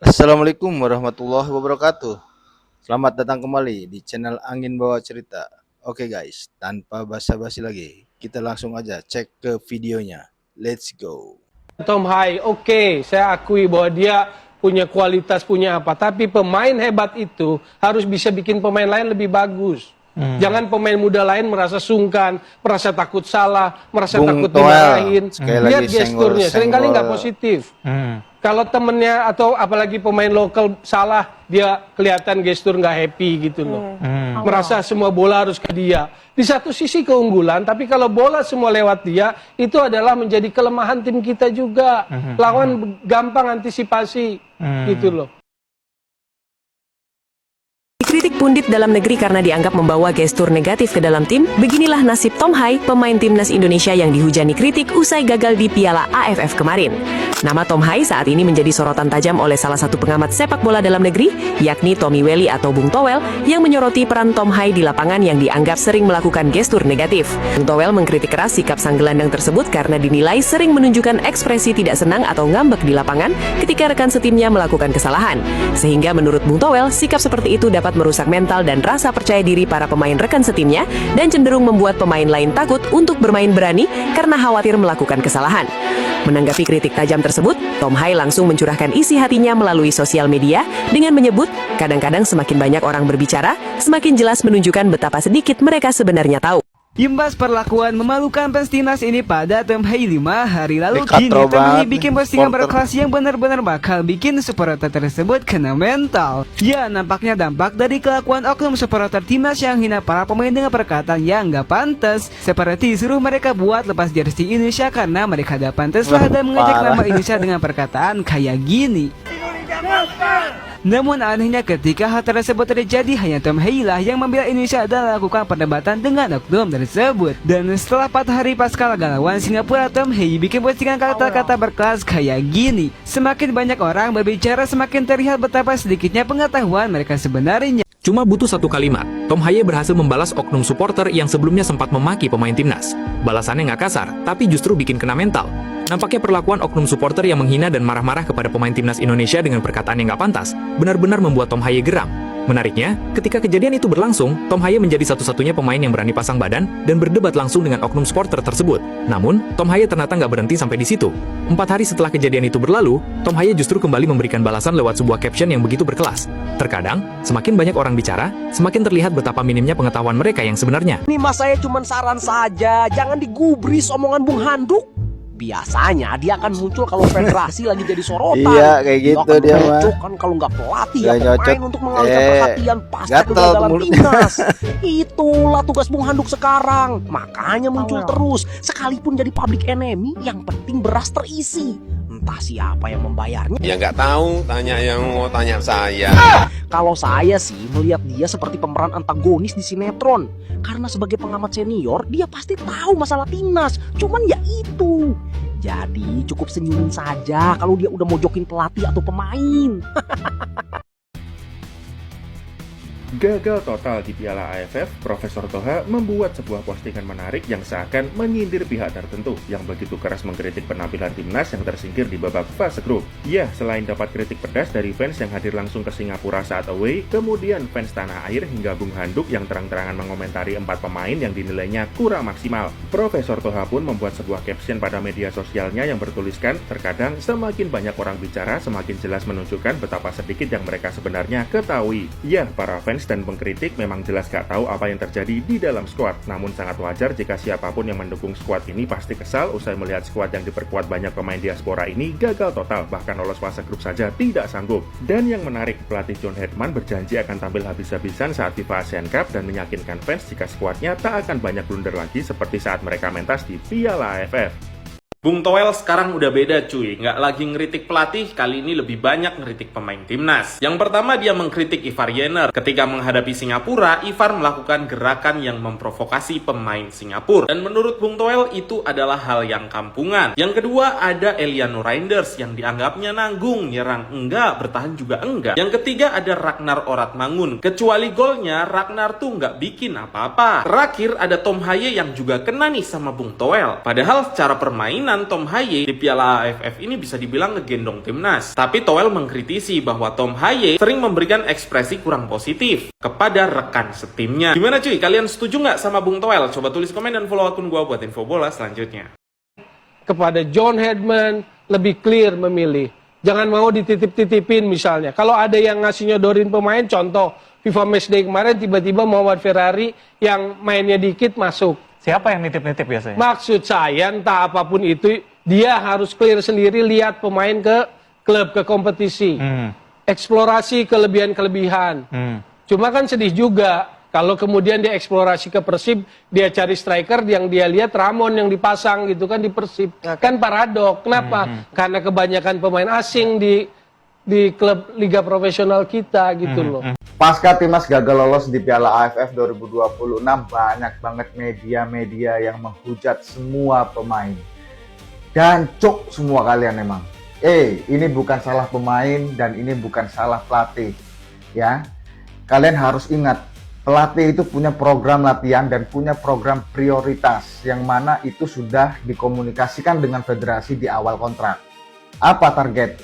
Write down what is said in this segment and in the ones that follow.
Assalamualaikum warahmatullahi wabarakatuh. Selamat datang kembali di channel Angin Bawa Cerita. Oke guys, tanpa basa-basi lagi, kita langsung aja cek ke videonya. Let's go. Tom Hai, oke, saya akui bahwa dia punya kualitas, punya apa. Tapi pemain hebat itu harus bisa bikin pemain lain lebih bagus. Jangan pemain muda lain merasa sungkan, merasa takut salah, merasa Bung takut Toel, dimarahin. sekali Lihat lagi gesturnya, seringkali nggak senggol-senggol. positif. Kalau temennya atau apalagi pemain lokal salah, dia kelihatan gestur nggak happy gitu loh. Merasa semua bola harus ke dia. Di satu sisi keunggulan, tapi kalau bola semua lewat dia, itu adalah menjadi kelemahan tim kita juga. Lawan gampang antisipasi gitu loh. Dikritik pundit dalam negeri karena dianggap membawa gestur negatif ke dalam tim, beginilah nasib Tom Hai, pemain timnas Indonesia yang dihujani kritik usai gagal di Piala AFF kemarin. Nama Tom Hai saat ini menjadi sorotan tajam oleh salah satu pengamat sepak bola dalam negeri, yakni Tommy Welly atau Bung Towel, yang menyoroti peran Tom Hai di lapangan yang dianggap sering melakukan gestur negatif. Bung Towel mengkritik keras sikap sang gelandang tersebut karena dinilai sering menunjukkan ekspresi tidak senang atau ngambek di lapangan ketika rekan setimnya melakukan kesalahan. Sehingga menurut Bung Towel, sikap seperti itu dapat merusak mental dan rasa percaya diri para pemain rekan setimnya dan cenderung membuat pemain lain takut untuk bermain berani karena khawatir melakukan kesalahan. Menanggapi kritik tajam tersebut, Tom Hai langsung mencurahkan isi hatinya melalui sosial media dengan menyebut, kadang-kadang semakin banyak orang berbicara, semakin jelas menunjukkan betapa sedikit mereka sebenarnya tahu. Imbas perlakuan memalukan fans timnas ini pada Tom Hai 5 hari lalu, Katro kini Tom Hai banget bikin nih, postingan supporter. berkelas yang benar-benar bakal bikin supporter tersebut kena mental. Ya, nampaknya dampak dari kelakuan oknum supporter timnas yang hina para pemain dengan perkataan yang gak pantas, seperti suruh mereka buat lepas jersey Indonesia karena mereka gak pantas lah, dan mengejek Parah. nama Indonesia dengan perkataan kayak gini. Namun anehnya ketika hal tersebut terjadi, hanya Tom Hai lah yang membela Indonesia dan melakukan perdebatan dengan oknum tersebut. Dan setelah 4 hari pasca laga lawan Singapura, Tom Hai bikin postingan kata-kata berkelas kayak gini. Semakin banyak orang berbicara, semakin terlihat betapa sedikitnya pengetahuan mereka sebenarnya. Cuma butuh satu kalimat, Tom Hai berhasil membalas oknum supporter yang sebelumnya sempat memaki pemain timnas. Balasannya nggak kasar, tapi justru bikin kena mental. Nampaknya perlakuan oknum supporter yang menghina dan marah-marah kepada pemain timnas Indonesia dengan perkataan yang nggak pantas, benar-benar membuat Tom Hai geram. Menariknya, ketika kejadian itu berlangsung, Tom Hai menjadi satu-satunya pemain yang berani pasang badan dan berdebat langsung dengan oknum supporter tersebut. Namun, Tom Hai ternyata nggak berhenti sampai di situ. 4 hari setelah kejadian itu berlalu, Tom Hai justru kembali memberikan balasan lewat sebuah caption yang begitu berkelas. Terkadang, semakin banyak orang bicara, semakin terlihat betapa minimnya pengetahuan mereka yang sebenarnya. Ini mas, saya cuma saran saja, jangan digubris omongan Bung Handuk. Biasanya dia akan muncul kalau federasi lagi jadi sorotan. Iya, kayak gitu akan dia mah. cocok kan kalau nggak pelatih Nggak ya nyocok. pemain untuk mengalihkan perhatian pasca gatel kegagalan mulutnya. timnas. Itulah tugas Bung Handuk sekarang. Makanya muncul terus. Sekalipun jadi public enemy, yang penting beras terisi. Entah siapa yang membayarnya. Ya nggak tahu, tanya yang mau tanya saya. Kalau saya sih melihat dia seperti pemeran antagonis di sinetron. Karena sebagai pengamat senior, dia pasti tahu masalah timnas. Cuman ya itu. Jadi cukup senyumin saja kalau dia udah mojokin pelatih atau pemain. Gagal total di Piala AFF, Profesor Toha membuat sebuah postingan menarik yang seakan menyindir pihak tertentu yang begitu keras mengkritik penampilan timnas yang tersingkir di babak fase grup. Ya, selain dapat kritik pedas dari fans yang hadir langsung ke Singapura saat away, kemudian fans tanah air hingga Bung Handuk yang terang-terangan mengomentari 4 pemain yang dinilainya kurang maksimal. Profesor Toha pun membuat sebuah caption pada media sosialnya yang bertuliskan, terkadang semakin banyak orang bicara, semakin jelas menunjukkan betapa sedikit yang mereka sebenarnya ketahui. Ya, para fans dan pengkritik memang jelas gak tahu apa yang terjadi di dalam skuad. Namun sangat wajar jika siapapun yang mendukung skuad ini pasti kesal usai melihat skuad yang diperkuat banyak pemain diaspora ini gagal total, bahkan lolos fase grup saja tidak sanggup. Dan yang menarik, pelatih John Hedman berjanji akan tampil habis-habisan saat FIFA Asian Cup dan meyakinkan fans jika skuadnya tak akan banyak blunder lagi seperti saat mereka mentas di Piala AFF. Bung Toel sekarang udah beda cuy, nggak lagi ngeritik pelatih, kali ini lebih banyak ngeritik pemain timnas. Yang pertama dia mengkritik Ivar Jenner. Ketika menghadapi Singapura, Ivar melakukan gerakan yang memprovokasi pemain Singapura. Dan menurut Bung Toel itu adalah hal yang kampungan. Yang kedua ada Eliano Reinders yang dianggapnya nanggung, nyerang enggak, bertahan juga enggak. Yang ketiga ada Ragnar Oratmangun. Kecuali golnya, Ragnar tuh nggak bikin apa-apa. Terakhir ada Tom Hai yang juga kena nih sama Bung Toel. Padahal secara permainan kemungkinan Tom Haye di Piala AFF ini bisa dibilang ngegendong timnas. Tapi Toel mengkritisi bahwa Tom Haye sering memberikan ekspresi kurang positif kepada rekan setimnya. Gimana cuy, kalian setuju nggak sama Bung Toel? Coba tulis komen dan follow akun gua buat info bola selanjutnya. Kepada John Hedman lebih clear memilih. Jangan mau dititip-titipin misalnya. Kalau ada yang ngasih nyodorin pemain, contoh FIFA Matchday kemarin tiba-tiba Muhammad Ferrari yang mainnya dikit masuk. Siapa yang nitip-nitip biasanya? Maksud saya entah apapun itu, dia harus clear sendiri lihat pemain ke klub, ke kompetisi. Eksplorasi kelebihan-kelebihan. Cuma kan sedih juga kalau kemudian dia eksplorasi ke Persib, dia cari striker yang dia lihat Ramon yang dipasang gitu kan di Persib. Kan paradok. Kenapa? Karena kebanyakan pemain asing di klub liga profesional kita gitu loh. Pasca timnas gagal lolos di Piala AFF 2026, banyak banget media-media yang menghujat semua pemain. Dan cuk semua kalian emang. Ini bukan salah pemain dan ini bukan salah pelatih. Ya, kalian harus ingat, pelatih itu punya program latihan dan punya program prioritas yang mana itu sudah dikomunikasikan dengan federasi di awal kontrak. Apa target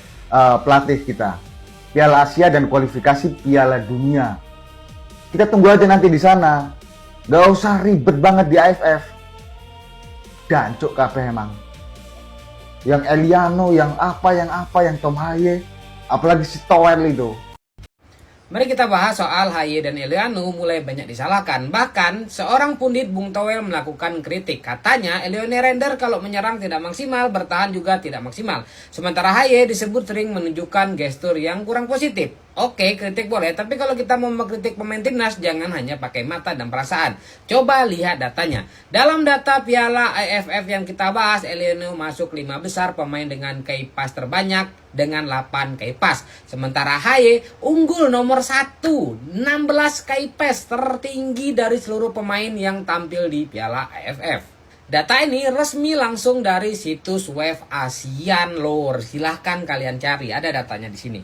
pelatih kita? Piala Asia dan kualifikasi Piala Dunia. Kita tunggu aja nanti di sana. Gak usah ribet banget di AFF. Dancuk kabeh emang. Yang Eliano, yang Tom Haye, apalagi si Toel itu. Mari kita bahas soal Haye dan Eliano mulai banyak disalahkan. Bahkan seorang pundit Bung Toel melakukan kritik. Katanya Elione Render kalau menyerang tidak maksimal, bertahan juga tidak maksimal. Sementara Haye disebut sering menunjukkan gestur yang kurang positif. Oke, kritik boleh, tapi kalau kita mau mengkritik pemain timnas, jangan hanya pakai mata dan perasaan. Coba lihat datanya. Dalam data Piala AFF yang kita bahas, Eliano masuk 5 besar pemain dengan key pass terbanyak dengan 8 key pass. Sementara Haye unggul nomor 1, 16 key pass tertinggi dari seluruh pemain yang tampil di Piala AFF. Data ini resmi langsung dari situs web ASEAN Lor. Silahkan kalian cari, ada datanya di sini.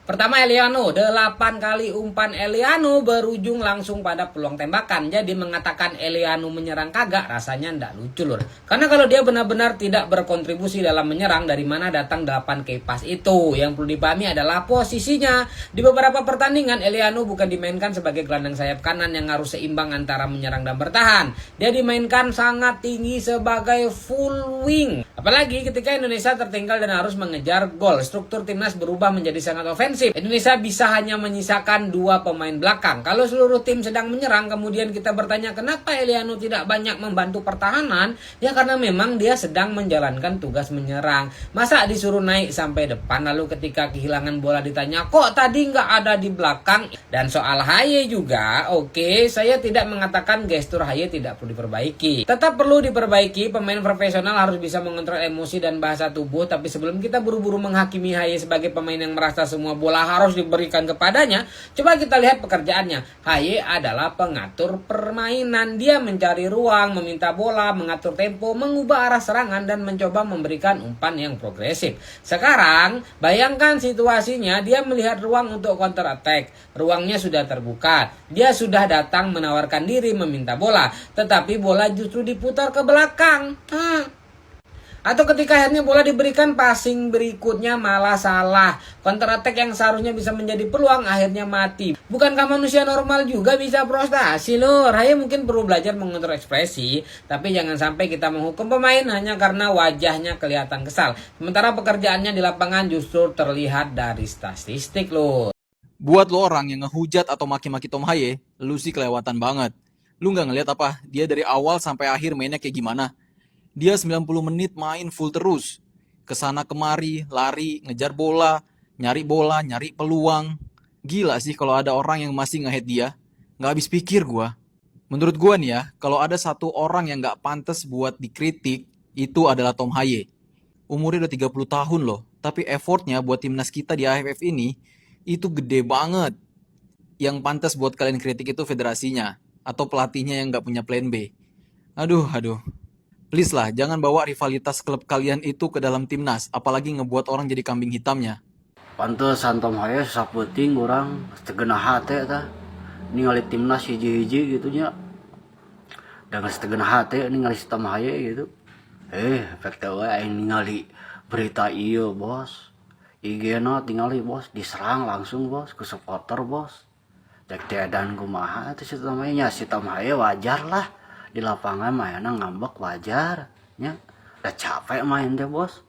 Pertama Eliano, 8 kali umpan Eliano berujung langsung pada peluang tembakan. Jadi mengatakan Eliano menyerang kagak rasanya ndak lucu lur. Karena kalau dia benar-benar tidak berkontribusi dalam menyerang, dari mana datang 8 key pass itu? Yang perlu dipahami adalah posisinya. Di beberapa pertandingan Eliano bukan dimainkan sebagai gelandang sayap kanan yang harus seimbang antara menyerang dan bertahan. Dia dimainkan sangat tinggi sebagai full wing. Apalagi ketika Indonesia tertinggal dan harus mengejar gol, struktur timnas berubah menjadi sangat ofensif. Indonesia bisa hanya menyisakan 2 pemain belakang. Kalau seluruh tim sedang menyerang, kemudian kita bertanya kenapa Eliano tidak banyak membantu pertahanan? Ya karena memang dia sedang menjalankan tugas menyerang. Masa disuruh naik sampai depan, lalu ketika kehilangan bola ditanya kok tadi nggak ada di belakang? Dan soal Haye juga, oke, saya tidak mengatakan gestur Haye tidak perlu diperbaiki. Tetap perlu diperbaiki, pemain profesional harus bisa mengontrol emosi dan bahasa tubuh. Tapi sebelum kita buru-buru menghakimi Haye sebagai pemain yang merasa semua bola harus diberikan kepadanya, coba kita lihat pekerjaannya. Haye adalah pengatur permainan. Dia mencari ruang, meminta bola, mengatur tempo, mengubah arah serangan, dan mencoba memberikan umpan yang progresif. Sekarang, bayangkan situasinya, dia melihat ruang untuk counter attack. Ruangnya sudah terbuka. Dia sudah datang menawarkan diri, meminta bola. Tetapi bola justru diputar ke belakang. Atau ketika akhirnya bola diberikan, passing berikutnya malah salah. Counter attack yang seharusnya bisa menjadi peluang akhirnya mati. Bukankah manusia normal juga bisa frustasi lur? Haye mungkin perlu belajar mengontrol ekspresi, tapi jangan sampai kita menghukum pemain hanya karena wajahnya kelihatan kesal. Sementara pekerjaannya di lapangan justru terlihat dari statistik lur. Buat lo orang yang ngehujat atau maki-maki Tom Haye, lu sih kelewatan banget. Lu nggak ngeliat apa? Dia dari awal sampai akhir mainnya kayak gimana? Dia 90 menit main full terus. Kesana kemari, lari, ngejar bola, nyari peluang. Gila sih kalau ada orang yang masih nge-hate dia. Nggak habis pikir gua. Menurut gua nih ya, kalau ada satu orang yang nggak pantas buat dikritik, itu adalah Tom Haye. Umurnya udah 30 tahun loh, tapi effortnya buat timnas kita di AFF ini, itu gede banget. Yang pantas buat kalian kritik itu federasinya, atau pelatihnya yang nggak punya plan B. Aduh. Please lah, jangan bawa rivalitas klub kalian itu ke dalam timnas, apalagi ngebuat orang jadi kambing hitamnya. Pantesan Tom Haye saputing orang setengah hati ta. Ningali timnas hiji-hiji gitu nya. Dengan setengah hati ningali si Tom Haye gitu. efek teh aing ningali berita iya bos. IG-na tingali bos diserang langsung bos ke supporter bos. Cek dan kumaha itu si Tom Haye nya, si Tom Haye wajar lah di lapangan mainnya ngambek wajar nya. Udah capek main teh bos.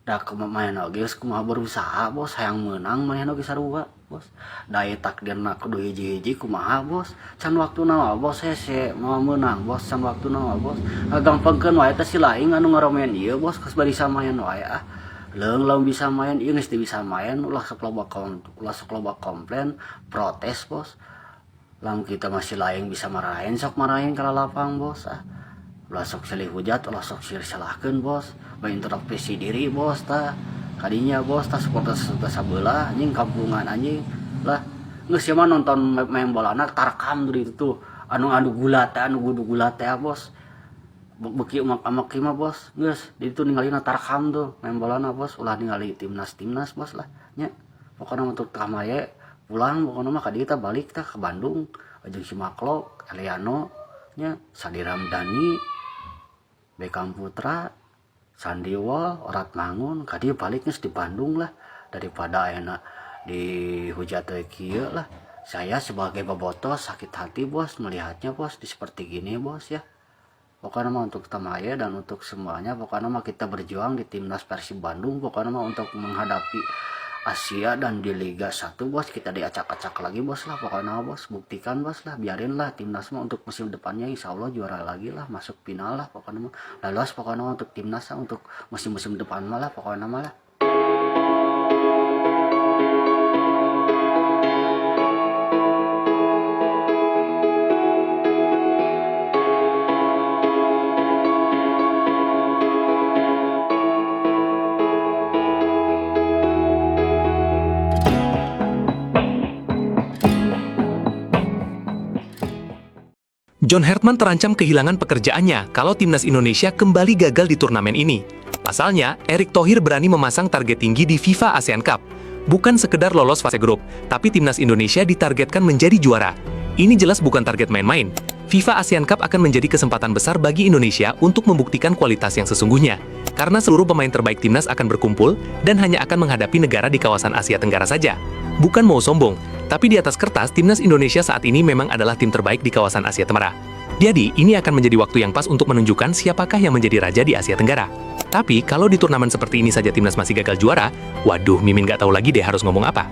Da main oge geus kumaha berusaha bos, hayang menang main oge sarua bos. Da takdirna kudu hiji-hiji kumaha bos. Can waktuna mah bos hese mau menang bos, can waktuna mah bos. Gampangkeun wae teh si laing anu ngaromen ieu bos geus barisa main wae ah. Leung bisa main ieu geus teu bisa main ulah sok loba komplain, protes bos. Lamun kita masih laing bisa marahin sok marahin ka lapang bos ah. Ulah sok silih hujat, ulah sok silih salahkeun bos. Bae introspeksi diri bos tah. Kadinya bos tah supporter sabelah anjing kampungan anjing. Lah geus mah nonton main bolana tarekam dari itu tuh. Anu gulat teh, anu gulat teh bos. Beki umak-umak mah bos, geus di itu ningalina tarekam tuh main bolana bos, ulah ningali timnas bos lah nya. Pokona untuk Tom Haye pulang pokona mah ka dieu tah balik tah ke Bandung jeung si Maklok, Eliano nya, Sandi Ramdhani, Beckham Putra, Sandi Wall, Orat Mangun, ka dieu balik geus di Bandung lah daripada ayeuna dihujat teh kieu lah. Saya sebagai bobotos sakit hati bos melihatnya bos di seperti gini bos ya. Pokoknya mah untuk Tom Haye dan untuk semuanya, pokoknya mah kita berjuang di timnas Persib Bandung, pokoknya mah untuk menghadapi Asia dan di Liga 1 bos, kita diacak-acak lagi bos lah, pokoknya bos, buktikan bos lah, biarin lah timnas mah untuk musim depannya insya Allah juara lagi lah, masuk final lah, pokoknya mah lolos, pokoknya mah untuk timnas lah, untuk musim-musim depan mah lah, pokoknya mah lah. John Hartman terancam kehilangan pekerjaannya kalau timnas Indonesia kembali gagal di turnamen ini. Pasalnya, Erick Thohir berani memasang target tinggi di FIFA ASEAN Cup. Bukan sekedar lolos fase grup, tapi timnas Indonesia ditargetkan menjadi juara. Ini jelas bukan target main-main. FIFA ASEAN Cup akan menjadi kesempatan besar bagi Indonesia untuk membuktikan kualitas yang sesungguhnya. Karena seluruh pemain terbaik timnas akan berkumpul dan hanya akan menghadapi negara di kawasan Asia Tenggara saja. Bukan mau sombong, tapi di atas kertas, timnas Indonesia saat ini memang adalah tim terbaik di kawasan Asia Tenggara. Jadi, ini akan menjadi waktu yang pas untuk menunjukkan siapakah yang menjadi raja di Asia Tenggara. Tapi, kalau di turnamen seperti ini saja timnas masih gagal juara, waduh, Mimin nggak tahu lagi deh harus ngomong apa.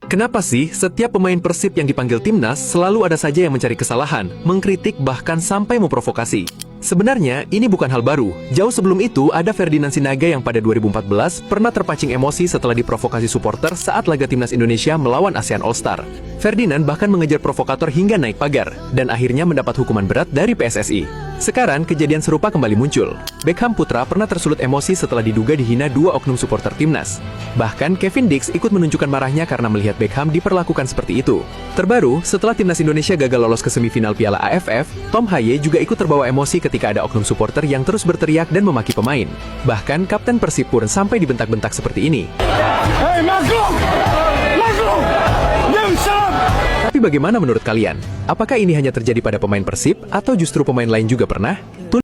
Kenapa sih setiap pemain Persib yang dipanggil timnas selalu ada saja yang mencari kesalahan, mengkritik bahkan sampai memprovokasi? Sebenarnya, ini bukan hal baru. Jauh sebelum itu, ada Ferdinand Sinaga yang pada 2014 pernah terpancing emosi setelah diprovokasi supporter saat laga timnas Indonesia melawan ASEAN All-Star. Ferdinand bahkan mengejar provokator hingga naik pagar, dan akhirnya mendapat hukuman berat dari PSSI. Sekarang, kejadian serupa kembali muncul. Beckham Putra pernah tersulut emosi setelah diduga dihina 2 oknum supporter timnas. Bahkan, Kevin Dix ikut menunjukkan marahnya karena melihat Beckham diperlakukan seperti itu. Terbaru, setelah timnas Indonesia gagal lolos ke semifinal Piala AFF, Tom Haye juga ikut terbawa emosi ketika ada oknum supporter yang terus berteriak dan memaki pemain. Bahkan, Kapten Persib pun sampai dibentak-bentak seperti ini. Hey, Maklok! Maklok! Tapi bagaimana menurut kalian? Apakah ini hanya terjadi pada pemain Persib atau justru pemain lain juga pernah?